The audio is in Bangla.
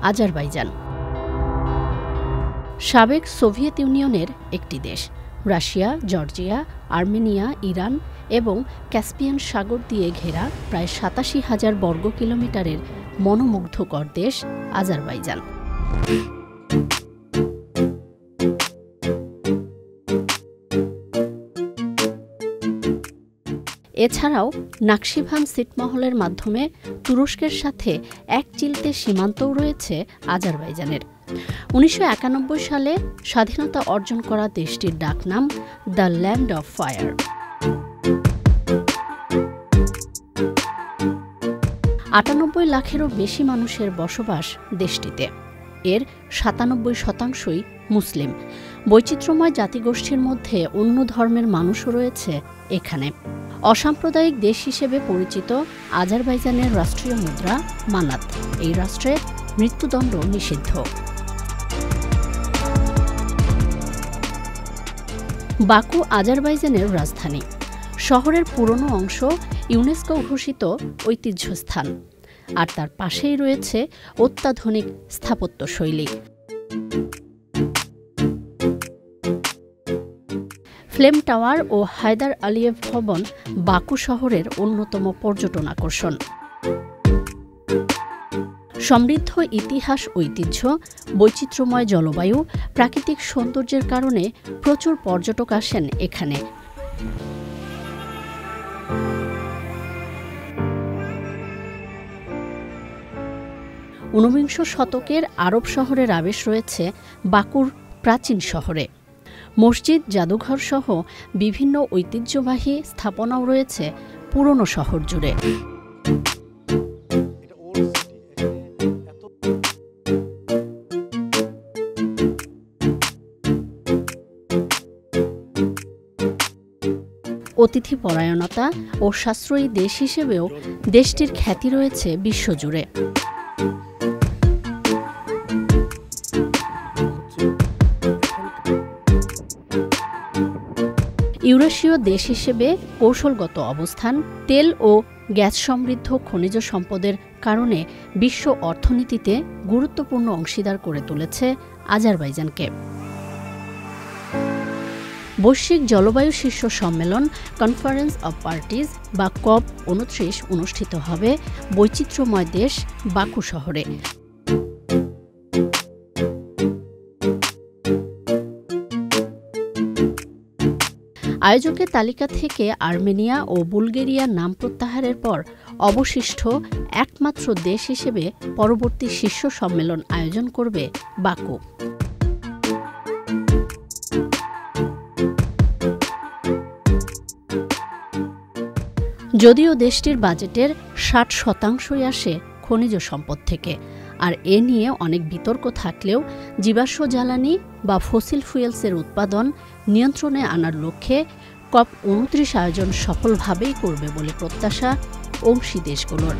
আজারবাইজান সাবেক সোভিয়েত ইউনিয়নের একটি দেশ। রাশিয়া, জর্জিয়া, আর্মেনিয়া, ইরান এবং ক্যাসপিয়ান সাগর দিয়ে ঘেরা প্রায় ৮৭,০০০ বর্গ কিলোমিটারের মনোমুগ্ধকর দেশ আজারবাইজান। এছাড়াও নাকশিভান ছিটমহলের মাধ্যমে তুরস্কের সাথে এক চিলতে সীমান্তও রয়েছে আজারবাইজানের। ১৯৯১ সালে স্বাধীনতা অর্জন করা দেশটির ডাকনাম দ্য ল্যান্ড অফ ফায়ার। ৯৮ লাখেরও বেশি মানুষের বসবাস দেশটিতে। এর ৯৭% মুসলিম। বৈচিত্র্যময় জাতিগোষ্ঠীর মধ্যে অন্য ধর্মের মানুষও রয়েছে এখানে। অসাম্প্রদায়িক দেশ হিসেবে পরিচিত আজারবাইজানের রাষ্ট্রীয় মুদ্রা মানাত। এই রাষ্ট্রে মৃত্যুদণ্ড নিষিদ্ধ। বাকু আজারবাইজানের রাজধানী। শহরের পুরনো অংশ ইউনেস্কো ঘোষিত ঐতিহ্যস্থান, আর তার পাশেই রয়েছে অত্যাধুনিক স্থাপত্যশৈলী। ফ্লেম টাওয়ার ও হায়দার আলিয়েভ ভবন বাকু শহরের অন্যতম পর্যটন আকর্ষণ। সমৃদ্ধ ইতিহাস, ঐতিহ্য, বৈচিত্র্যময় জলবায়ু, প্রাকৃতিক সৌন্দর্যের কারণে প্রচুর পর্যটক আসেন এখানে। ঊনবিংশ শতকের আরব শহরের আবেশ রয়েছে বাকুর প্রাচীন শহরে। মসজিদ, জাদুঘর সহ বিভিন্ন ঐতিহ্যবাহী স্থাপনাও রয়েছে পুরনো শহর জুড়ে। অতিথিপরায়ণতা ও সাশ্রয়ী দেশ হিসেবেও দেশটির খ্যাতি রয়েছে বিশ্বজুড়ে। ইউরেশীয় দেশ হিসেবে কৌশলগত অবস্থান, তেল ও গ্যাস সমৃদ্ধ খনিজ সম্পদের কারণে বিশ্ব অর্থনীতিতে গুরুত্বপূর্ণ অংশীদার করে তুলেছে আজারবাইজানকে। বৈশ্বিক জলবায়ু শীর্ষ সম্মেলন কনফারেন্স অব পার্টিজ বা COP29 অনুষ্ঠিত হবে বৈচিত্র্যময় দেশ বাকু শহরে। আয়োজকের তালিকা থেকে আর্মেনিয়া ও বুলগেরিয়ার নাম প্রত্যাহারের পর অবশিষ্ট একমাত্র দেশ হিসেবে পরবর্তী শীর্ষ সম্মেলন আয়োজন করবে বাকু। যদিও দেশটির বাজেটের ৬০% আসে খনিজ সম্পদ থেকে, আর এ নিয়ে অনেক বিতর্ক থাকলেও জীবাশ্ম জ্বালানি বা ফসিল ফুয়েলসের উৎপাদন নিয়ন্ত্রণে আনার লক্ষ্যে COP29 আয়োজন সফলভাবেই করবে বলে প্রত্যাশা অংশী দেশগুলোর।